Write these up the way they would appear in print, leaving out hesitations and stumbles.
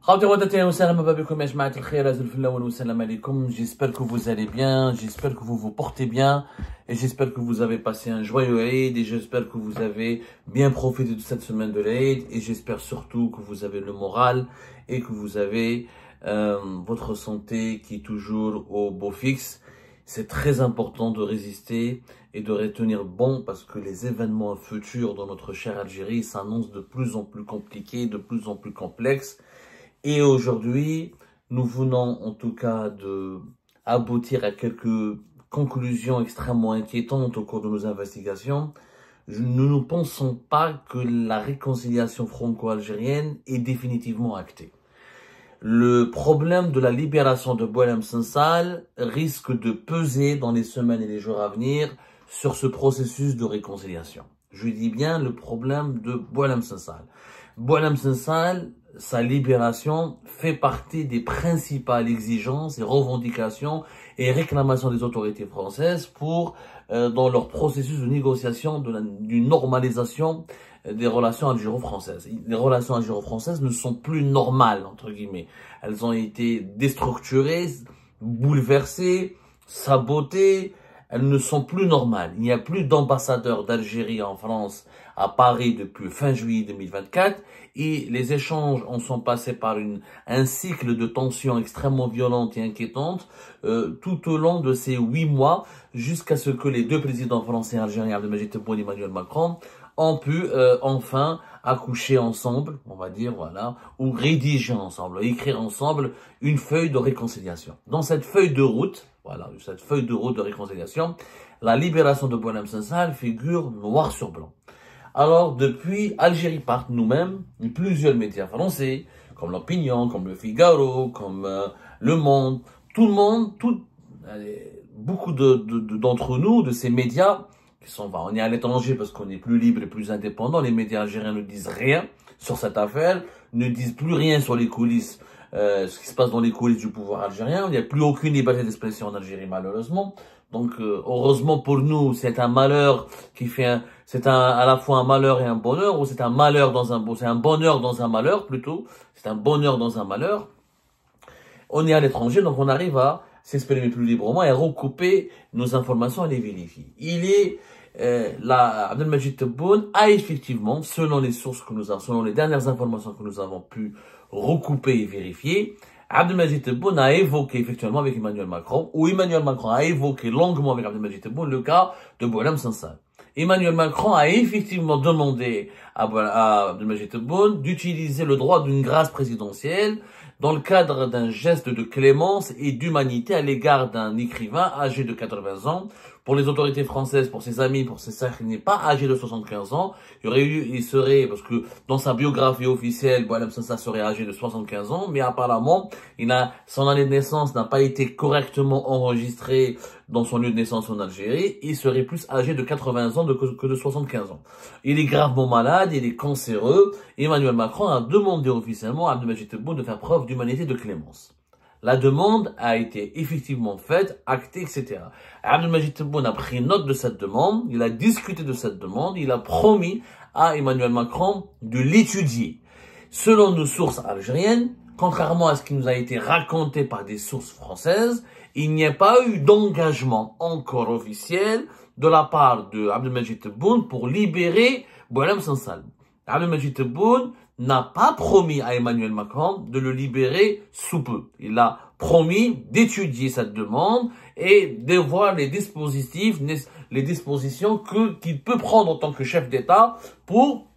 J'espère que vous allez bien, j'espère que vous vous portez bien et j'espère que vous avez passé un joyeux Eid et j'espère que vous avez bien profité de cette semaine de l'Eid et j'espère surtout que vous avez le moral et que vous avez votre santé qui est toujours au beau fixe. C'est très important de résister et de retenir bon parce que les événements futurs dans notre chère Algérie s'annoncent de plus en plus compliqués, de plus en plus complexes. Et aujourd'hui, nous venons en tout cas de aboutir à quelques conclusions extrêmement inquiétantes au cours de nos investigations. Nous ne pensons pas que la réconciliation franco-algérienne est définitivement actée. Le problème de la libération de Boualem Sansal risque de peser dans les semaines et les jours à venir sur ce processus de réconciliation. Je dis bien le problème de Boualem Sansal. Boualem Sansal, sa libération fait partie des principales exigences et revendications et réclamations des autorités françaises pour dans leur processus de négociation d'une normalisation des relations algéro-françaises. Les relations algéro-françaises ne sont plus normales, entre guillemets. Elles ont été déstructurées, bouleversées, sabotées. Elles ne sont plus normales. Il n'y a plus d'ambassadeur d'Algérie en France à Paris depuis fin juillet 2024 et les échanges en sont passés par un cycle de tensions extrêmement violentes et inquiétantes tout au long de ces 8 mois jusqu'à ce que les deux présidents français et algériens, Abdelmadjid Tebboune et Emmanuel Macron, ont pu enfin accoucher ensemble, on va dire, voilà, ou rédiger ensemble, écrire ensemble une feuille de réconciliation. Dans cette feuille de route, voilà, cette feuille de route de réconciliation, la libération de Boualem Sansal figure noir sur blanc. Alors, depuis Algérie Part, nous-mêmes, plusieurs médias français, comme l'Opinion, comme le Figaro, comme Le Monde, tout le monde, beaucoup d'entre nous, de ces médias, on est à l'étranger parce qu'on est plus libre et plus indépendant, les médias algériens ne disent rien sur cette affaire, ne disent plus rien sur les coulisses, ce qui se passe dans les coulisses du pouvoir algérien. Il n'y a plus aucune liberté d'expression en Algérie, malheureusement. Donc, heureusement pour nous, c'est un malheur à la fois un malheur et un bonheur, ou c'est un malheur c'est un bonheur dans un malheur plutôt. C'est un bonheur dans un malheur. On est à l'étranger, donc on arrive à s'exprimer plus librement et à recouper nos informations et les vérifier. Abdelmadjid Tebboune a effectivement, selon les sources que nous avons, selon les dernières informations que nous avons pu recouper et vérifier, Abdelmadjid Tebboune a évoqué effectivement avec Emmanuel Macron, ou Emmanuel Macron a évoqué longuement avec Abdelmadjid Tebboune le cas de Boualem Sansal. Emmanuel Macron a effectivement demandé à Abdelmadjid Tebboune d'utiliser le droit d'une grâce présidentielle dans le cadre d'un geste de clémence et d'humanité à l'égard d'un écrivain âgé de 80 ans. Pour les autorités françaises, pour ses amis, pour ses sœurs, il n'est pas âgé de 75 ans. Parce que dans sa biographie officielle, Boualem Sansal serait âgé de 75 ans, mais apparemment, son année de naissance n'a pas été correctement enregistrée dans son lieu de naissance en Algérie. Il serait plus âgé de 80 ans que de 75 ans. Il est gravement malade, il est cancéreux. Emmanuel Macron a demandé officiellement à Abdelmadjid Tebboune de faire preuve d'humanité et de clémence. La demande a été effectivement faite, actée, etc. Abdelmadjid Tebboune a pris note de cette demande, il a discuté de cette demande, il a promis à Emmanuel Macron de l'étudier. Selon nos sources algériennes, contrairement à ce qui nous a été raconté par des sources françaises, il n'y a pas eu d'engagement encore officiel de la part de Abdelmadjid Tebboune pour libérer Boualem Sansal. Abdelmadjid Tebboune n'a pas promis à Emmanuel Macron de le libérer sous peu. Il a promis d'étudier cette demande et de voir les dispositions qu'il peut prendre en tant que chef d'État pour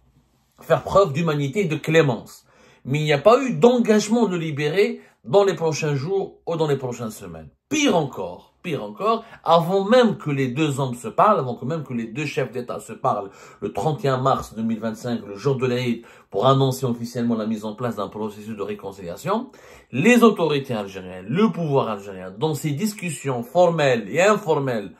faire preuve d'humanité et de clémence. Mais il n'y a pas eu d'engagement de le libérer dans les prochains jours ou dans les prochaines semaines. Pire encore, avant même que les deux hommes se parlent, avant même que les deux chefs d'État se parlent, le 31 mars 2025, le jour de l'Aïd, pour annoncer officiellement la mise en place d'un processus de réconciliation, les autorités algériennes, le pouvoir algérien, dans ces discussions formelles et informelles,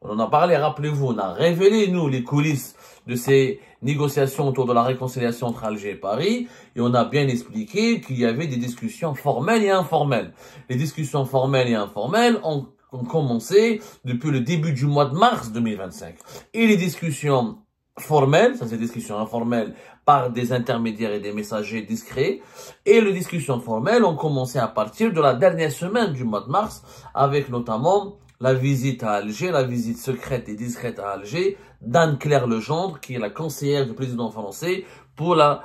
on en a parlé, rappelez-vous, on a révélé, nous, les coulisses de ces négociations autour de la réconciliation entre Alger et Paris, et on a bien expliqué qu'il y avait des discussions formelles et informelles. Les discussions formelles et informelles ont commencé depuis le début du mois de mars 2025. Et les discussions formelles, ça c'est des discussions informelles par des intermédiaires et des messagers discrets, et les discussions formelles ont commencé à partir de la dernière semaine du mois de mars, avec notamment la visite à Alger, la visite secrète et discrète à Alger d'Anne-Claire Legendre, qui est la conseillère du président français pour la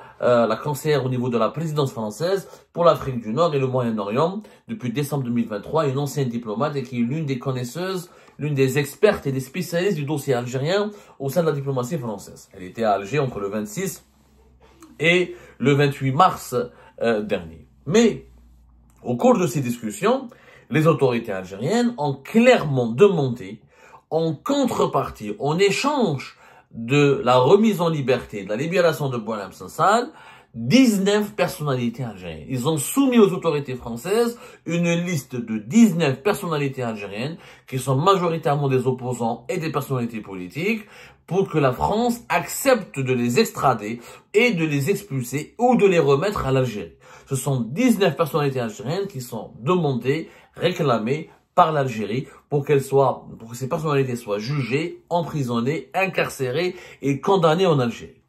conseillère au niveau de la présidence française pour l'Afrique du Nord et le Moyen-Orient depuis décembre 2023, une ancienne diplomate et qui est l'une des connaisseuses, l'une des expertes et des spécialistes du dossier algérien au sein de la diplomatie française. Elle était à Alger entre le 26 et le 28 mars dernier. Mais au cours de ces discussions, les autorités algériennes ont clairement demandé, en contrepartie, en échange de la remise en liberté, de la libération de Boualem Sansal, 19 personnalités algériennes. Ils ont soumis aux autorités françaises une liste de 19 personnalités algériennes qui sont majoritairement des opposants et des personnalités politiques pour que la France accepte de les extrader et de les expulser ou de les remettre à l'Algérie. Ce sont 19 personnalités algériennes qui sont demandées, réclamées par l'Algérie pour que ces personnalités soient jugées, emprisonnées, incarcérées et condamnées en Algérie.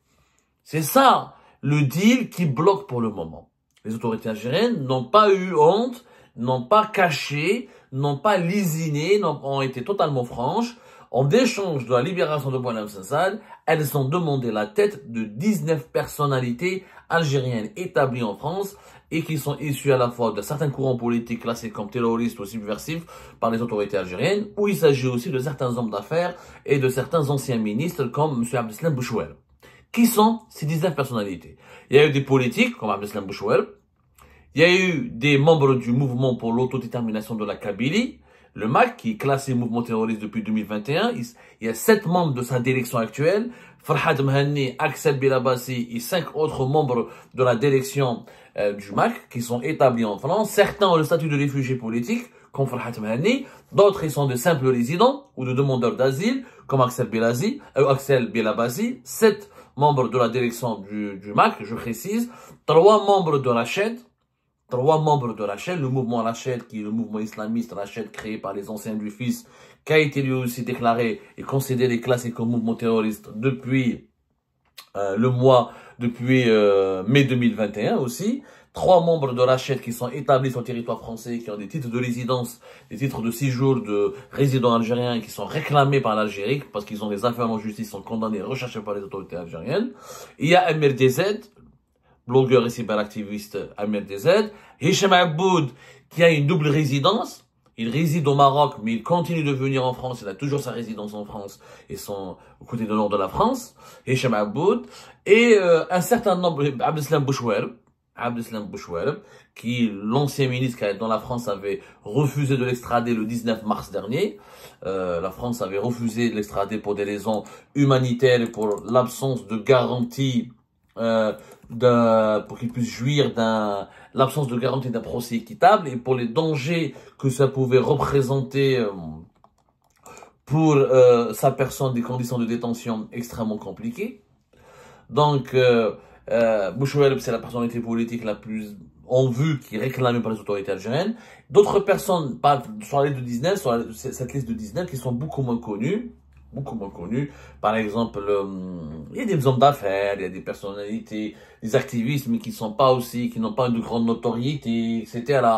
C'est ça le deal qui bloque pour le moment. Les autorités algériennes n'ont pas eu honte, n'ont pas caché, n'ont pas lésiné, ont été totalement franches. En échange de la libération de Boualem Sansal, elles ont demandé la tête de 19 personnalités algériennes établies en France et qui sont issues à la fois de certains courants politiques classés comme terroristes ou subversifs par les autorités algériennes, ou il s'agit aussi de certains hommes d'affaires et de certains anciens ministres comme M. Abdeslam Bouchouel. Qui sont ces 19 personnalités? Il y a eu des politiques comme Abdeslam Bouchouel, il y a eu des membres du mouvement pour l'autodétermination de la Kabylie, le MAC, qui est classé mouvement terroriste depuis 2021, il y a 7 membres de sa direction actuelle, Farhad Mhanni, Axel Bilabassi et 5 autres membres de la direction du MAC qui sont établis en France. Certains ont le statut de réfugiés politiques, comme Farhad Mhanni, d'autres ils sont de simples résidents ou de demandeurs d'asile, comme Axel Bilabassi, 7 membres de la direction du MAC, je précise, 3 membres de Rached, le mouvement Rached, qui est le mouvement islamiste Rached créé par les anciens du fils, qui a été lui aussi déclaré et considéré classé comme mouvement terroriste depuis mai 2021 aussi. 3 membres de Rached qui sont établis sur le territoire français, qui ont des titres de résidence, des titres de séjour de résidents algériens qui sont réclamés par l'Algérie parce qu'ils ont des affaires en justice, sont condamnés et recherchés par les autorités algériennes. Il y a Amir DZ, blogueur et cyberactiviste Amir DZ. Hicham Aboud, qui a une double résidence. Il réside au Maroc, mais il continue de venir en France. Il a toujours sa résidence en France et son côté de nord de la France. Hicham Aboud. Et un certain nombre, Abdeslam Bouchouel, qui, l'ancien ministre dont la France avait refusé de l'extrader le 19 mars dernier. La France avait refusé de l'extrader pour des raisons humanitaires et pour l'absence de garantie pour qu'il puisse jouir l'absence de garantie d'un procès équitable et pour les dangers que ça pouvait représenter pour sa personne, des conditions de détention extrêmement compliquées. Donc, Bouchouel, c'est la personnalité politique la plus en vue qui est réclamée par les autorités algériennes. D'autres personnes sur la liste de 19, sur cette liste de 19 qui sont beaucoup moins connues. Par exemple, il y a des hommes d'affaires, il y a des personnalités, des activistes, mais qui n'ont pas de grande notoriété, etc.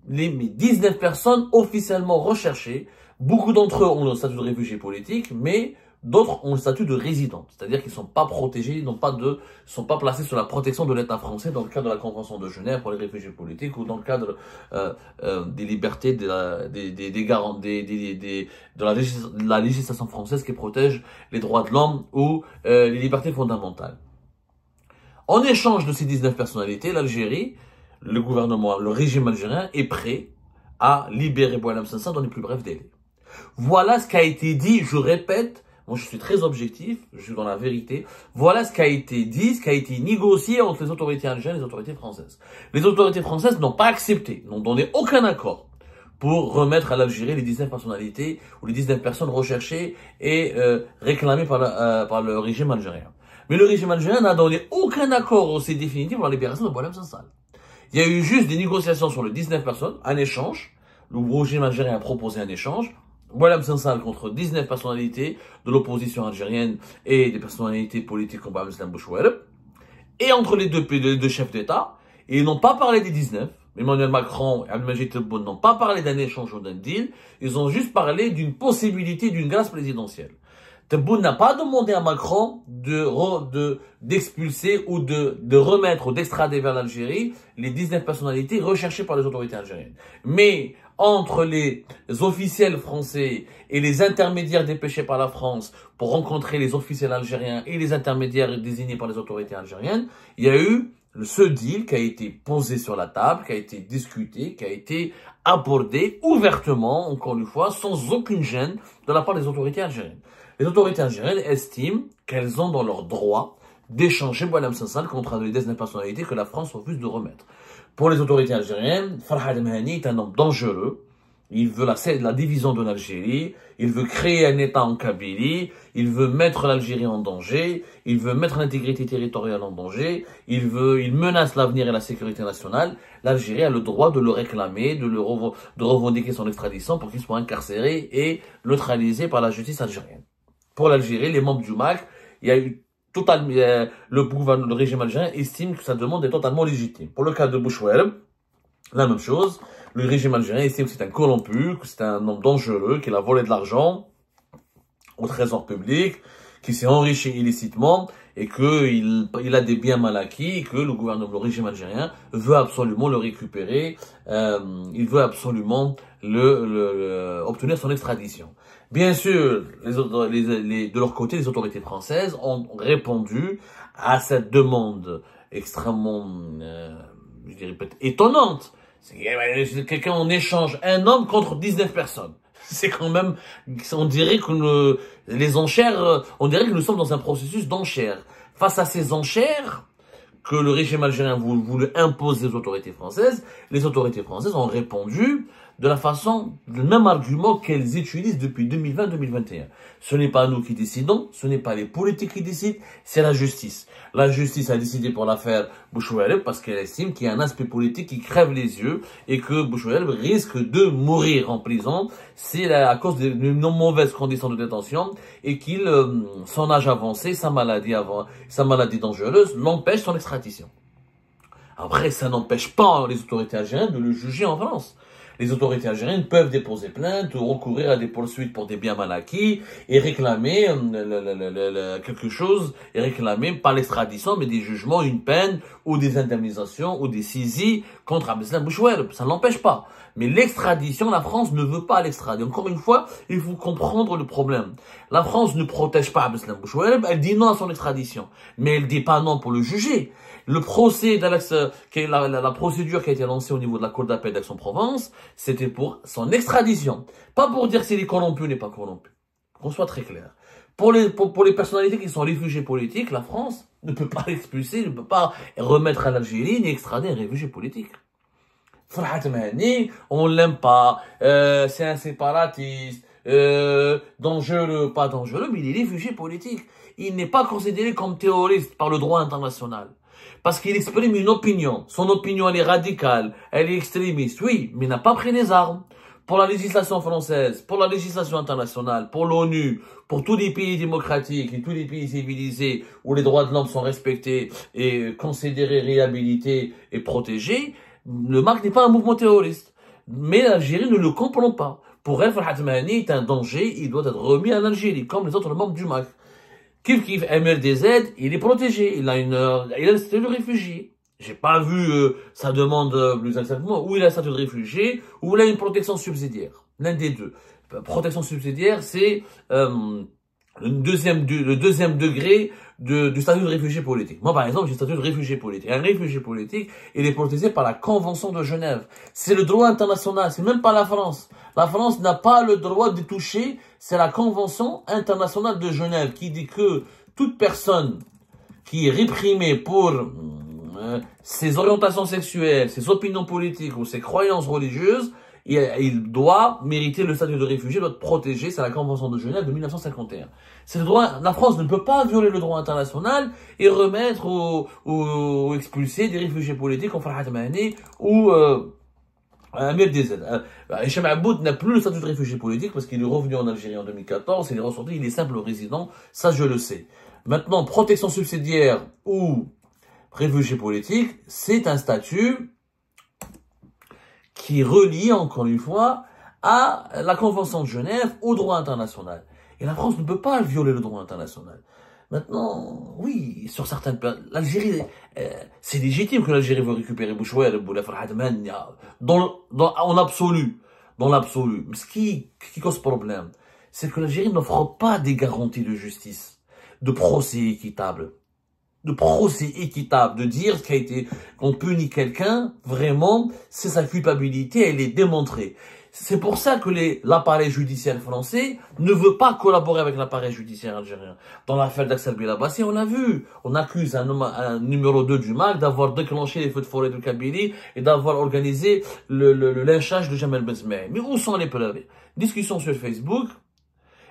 Mais 19 personnes officiellement recherchées. Beaucoup d'entre eux ont le statut de réfugiés politiques, mais d'autres ont le statut de résidents. C'est-à-dire qu'ils ne sont pas protégés, ils sont pas placés sous la protection de l'État français dans le cadre de la Convention de Genève pour les réfugiés politiques ou dans le cadre des libertés de la législation française qui protège les droits de l'homme ou les libertés fondamentales. En échange de ces 19 personnalités, l'Algérie, le gouvernement, le régime algérien est prêt à libérer Boualem Sansal dans les plus brefs délais. Voilà ce qui a été dit, je répète. Moi, je suis très objectif, je suis dans la vérité. Voilà ce qui a été dit, ce qui a été négocié entre les autorités algériennes et les autorités françaises. Les autorités françaises n'ont pas accepté, n'ont donné aucun accord pour remettre à l'Algérie les 19 personnalités ou les 19 personnes recherchées et réclamées par le régime algérien. Mais le régime algérien n'a donné aucun accord aussi définitif pour la libération de Boualem Sansal. Il y a eu juste des négociations sur les 19 personnes, un échange. Le régime algérien a proposé un échange. Boualem Sansal contre 19 personnalités de l'opposition algérienne et des personnalités politiques comme Abdeslam Bouchouareb. Et entre les deux chefs d'État, et ils n'ont pas parlé des 19. Emmanuel Macron et Abdelmajid Tebboune n'ont pas parlé d'un échange ou d'un deal. Ils ont juste parlé d'une possibilité d'une grâce présidentielle. Tebboune n'a pas demandé à Macron d'expulser ou de remettre ou d'extrader vers l'Algérie les 19 personnalités recherchées par les autorités algériennes. Mais entre les officiels français et les intermédiaires dépêchés par la France pour rencontrer les officiels algériens et les intermédiaires désignés par les autorités algériennes, il y a eu ce deal qui a été posé sur la table, qui a été discuté, qui a été abordé ouvertement, encore une fois, sans aucune gêne de la part des autorités algériennes. Les autorités algériennes estiment qu'elles ont dans leur droit d'échanger Boualem Sansal contre les 19 personnalités que la France refuse de remettre. Pour les autorités algériennes, Farhad Mehani est un homme dangereux. Il veut la division de l'Algérie, il veut créer un État en Kabylie, il veut mettre l'Algérie en danger, il veut mettre l'intégrité territoriale en danger, il menace l'avenir et la sécurité nationale. L'Algérie a le droit de le réclamer, de revendiquer son extradition pour qu'il soit incarcéré et neutralisé par la justice algérienne. Pour l'Algérie, les membres du MAC, il y a eu le régime algérien estime que sa demande est totalement légitime. Pour le cas de Bouchouareb, la même chose. Le régime algérien estime que c'est un corrompu, que c'est un homme dangereux, qu'il a volé de l'argent au trésor public, qui s'est enrichi illicitement et qu'il a des biens mal acquis et que le régime algérien veut absolument le récupérer, il veut absolument obtenir son extradition. Bien sûr, de leur côté, les autorités françaises ont répondu à cette demande extrêmement, je dirais peut-être étonnante. C'est quelqu'un en échange un homme contre 19 personnes. C'est quand même, on dirait que les enchères, on dirait que nous sommes dans un processus d'enchères. Face à ces enchères que le régime algérien voulait imposer aux autorités françaises, les autorités françaises ont répondu de la façon, le même argument qu'elles utilisent depuis 2020-2021. Ce n'est pas nous qui décidons, ce n'est pas les politiques qui décident, c'est la justice. La justice a décidé pour l'affaire Bouchouareb parce qu'elle estime qu'il y a un aspect politique qui crève les yeux et que Bouchouareb risque de mourir en prison à cause de mauvaises conditions de détention et qu'il, son âge avancé, sa maladie dangereuse l'empêche son extradition. Après, ça n'empêche pas les autorités algériennes de le juger en France. Les autorités algériennes peuvent déposer plainte ou recourir à des poursuites pour des biens mal acquis et réclamer quelque chose, et réclamer pas l'extradition, mais des jugements, une peine ou des indemnisations ou des saisies contre Abdeslam Bouchouareb. Ça ne l'empêche pas. Mais l'extradition, la France ne veut pas l'extrader. Encore une fois, il faut comprendre le problème. La France ne protège pas Abdeslam Bouchouareb, elle dit non à son extradition. Mais elle dit pas non pour le juger. Le procès la procédure qui a été lancée au niveau de la Cour d'appel d'Aix-en-Provence, c'était pour son extradition. Pas pour dire s'il est corrompu ou n'est pas corrompu. Qu'on soit très clair. Pour les personnalités qui sont réfugiés politiques, la France ne peut pas l'expulser, ne peut pas remettre à l'Algérie ni extrader un réfugié politique. Farhad Mehani, on l'aime pas, c'est un séparatiste, dangereux, pas dangereux, mais il est réfugié politique. Il n'est pas considéré comme terroriste par le droit international. Parce qu'il exprime une opinion. Son opinion, elle est radicale, elle est extrémiste, oui, mais il n'a pas pris les armes. Pour la législation française, pour la législation internationale, pour l'ONU, pour tous les pays démocratiques et tous les pays civilisés où les droits de l'homme sont respectés et considérés, réhabilités et protégés, le MAC n'est pas un mouvement terroriste. Mais l'Algérie ne le comprend pas. Pour elle, Farhad Mehani est un danger, il doit être remis à l'Algérie, comme les autres membres du MAC. Kif MRDZ, il est protégé, il a le statut de réfugié. J'ai pas vu sa demande plus exactement, où il a le statut de réfugié, ou il a une protection subsidiaire. L'un des deux. Protection subsidiaire, c'est le deuxième degré du statut de réfugié politique. Moi, par exemple, j'ai le statut de réfugié politique. Un réfugié politique, il est protégé par la Convention de Genève. C'est le droit international, c'est même pas la France. La France n'a pas le droit de toucher, c'est la Convention internationale de Genève qui dit que toute personne qui est réprimée pour ses orientations sexuelles, ses opinions politiques ou ses croyances religieuses, il doit mériter le statut de réfugié, doit être protégé, c'est la Convention de Genève de 1951. C'est le droit, la France ne peut pas violer le droit international et remettre ou expulser des réfugiés politiques comme Farhad Mehani ou Amir DZ. Hicham Aboud n'a plus le statut de réfugié politique parce qu'il est revenu en Algérie en 2014, il est ressorti, il est simple résident, ça je le sais. Maintenant, protection subsidiaire ou réfugié politique, c'est un statut qui relie, encore une fois, à la Convention de Genève, au droit international. Et la France ne peut pas violer le droit international. Maintenant, oui, sur certaines périodes, l'Algérie, c'est légitime que l'Algérie veut récupérer Bouchouer, Boulafar Hadman, en absolu, dans l'absolu. Mais ce qui cause problème, c'est que l'Algérie n'offre pas des garanties de justice, de procès équitable. De dire qu'on punit quelqu'un, vraiment, c'est sa culpabilité, elle est démontrée. C'est pour ça que l'appareil judiciaire français ne veut pas collaborer avec l'appareil judiciaire algérien. Dans l'affaire d'Axel Bilabassi, on l'a vu. On accuse un numéro 2 du MAC d'avoir déclenché les feux de forêt de Kabylie et d'avoir organisé le lynchage de Jamel Bezmeh. Mais où sont les preuves? Discussions sur Facebook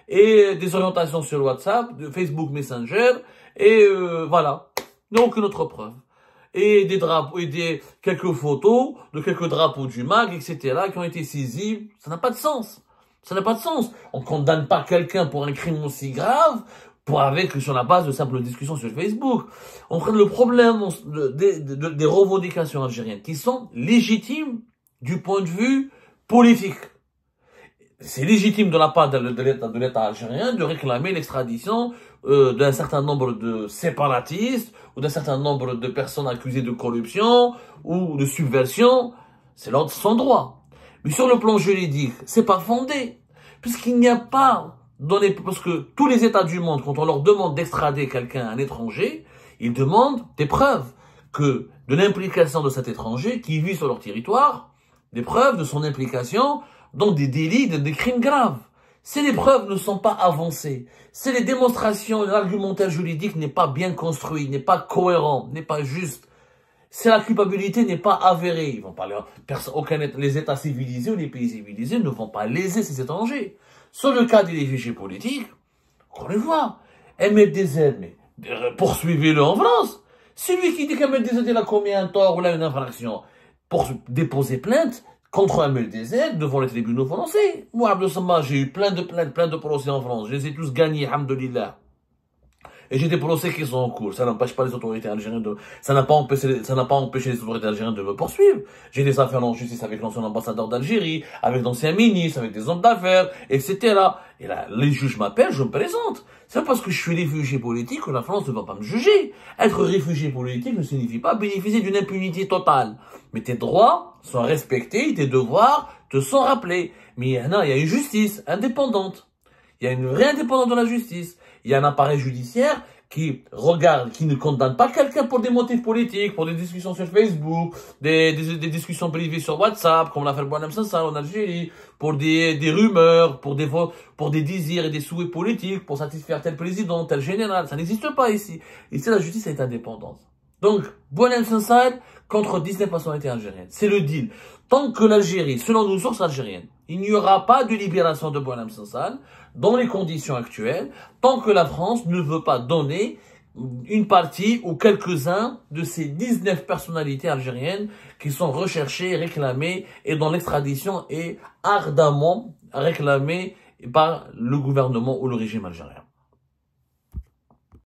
et des orientations sur WhatsApp, de Facebook Messenger, et voilà. Il n'y a aucune autre preuve. Et des drapeaux, et quelques photos de quelques drapeaux du MAG, etc., qui ont été saisis. Ça n'a pas de sens. Ça n'a pas de sens. On condamne pas quelqu'un pour un crime aussi grave sur la base de simples discussions sur Facebook. On prend le problème des revendications algériennes qui sont légitimes du point de vue politique. C'est légitime de la part de l'État algérien de réclamer l'extradition d'un certain nombre de séparatistes ou d'un certain nombre de personnes accusées de corruption ou de subversion. C'est son droit. Mais sur le plan juridique, c'est pas fondé. Puisqu'il n'y a pas parce que tous les États du monde, quand on leur demande d'extrader quelqu'un, un étranger, ils demandent des preuves de l'implication de cet étranger qui vit sur leur territoire, des preuves de son implication dans des délits, des crimes graves. Si les preuves ne sont pas avancées, si les démonstrations, l'argumentaire juridique n'est pas bien construit, n'est pas cohérent, n'est pas juste, si la culpabilité n'est pas avérée, ils vont pas les États civilisés ou les pays civilisés ne vont pas léser ces étrangers. Sur le cas des réfugiés politiques, on les voit. MLDZ, mais poursuivez-le en France. Celui qui dit qu'MLDZ il a commis un tort ou là une infraction, pour déposer plainte contre MLDZ devant les tribunaux français. Moi, Abdel Samma, j'ai eu plein de procès en France. Je les ai tous gagnés, alhamdoulilah. Et j'ai des procès qui sont en cours. Ça n'empêche pas les autorités algériennes ça n'a pas empêché les autorités algériennes de me poursuivre. J'ai des affaires en justice avec l'ancien ambassadeur d'Algérie, avec d'anciens ministres, avec des hommes d'affaires, etc. Et là, les juges m'appellent, je me présente. C'est parce que je suis réfugié politique que la France ne va pas me juger. Être réfugié politique ne signifie pas bénéficier d'une impunité totale. Mais tes droits sont respectés, tes devoirs te sont rappelés. Mais il y a une justice indépendante. Il y a une vraie indépendance de la justice. Il y a un appareil judiciaire qui regarde, qui ne condamne pas quelqu'un pour des motifs politiques, pour des discussions sur Facebook, des discussions privées sur WhatsApp, comme l'affaire Boualem Sansal en Algérie, pour des rumeurs, pour des désirs et des souhaits politiques, pour satisfaire tel président, tel général. Ça n'existe pas ici. Ici, la justice est indépendante. Donc, Boualem Sansal contre 19 personnalités algériennes. C'est le deal. Tant que l'Algérie, selon nos sources algériennes, il n'y aura pas de libération de Boualem Sansal dans les conditions actuelles, tant que la France ne veut pas donner une partie ou quelques-uns de ces 19 personnalités algériennes qui sont recherchées, réclamées et dont l'extradition est ardemment réclamée par le gouvernement ou le régime algérien.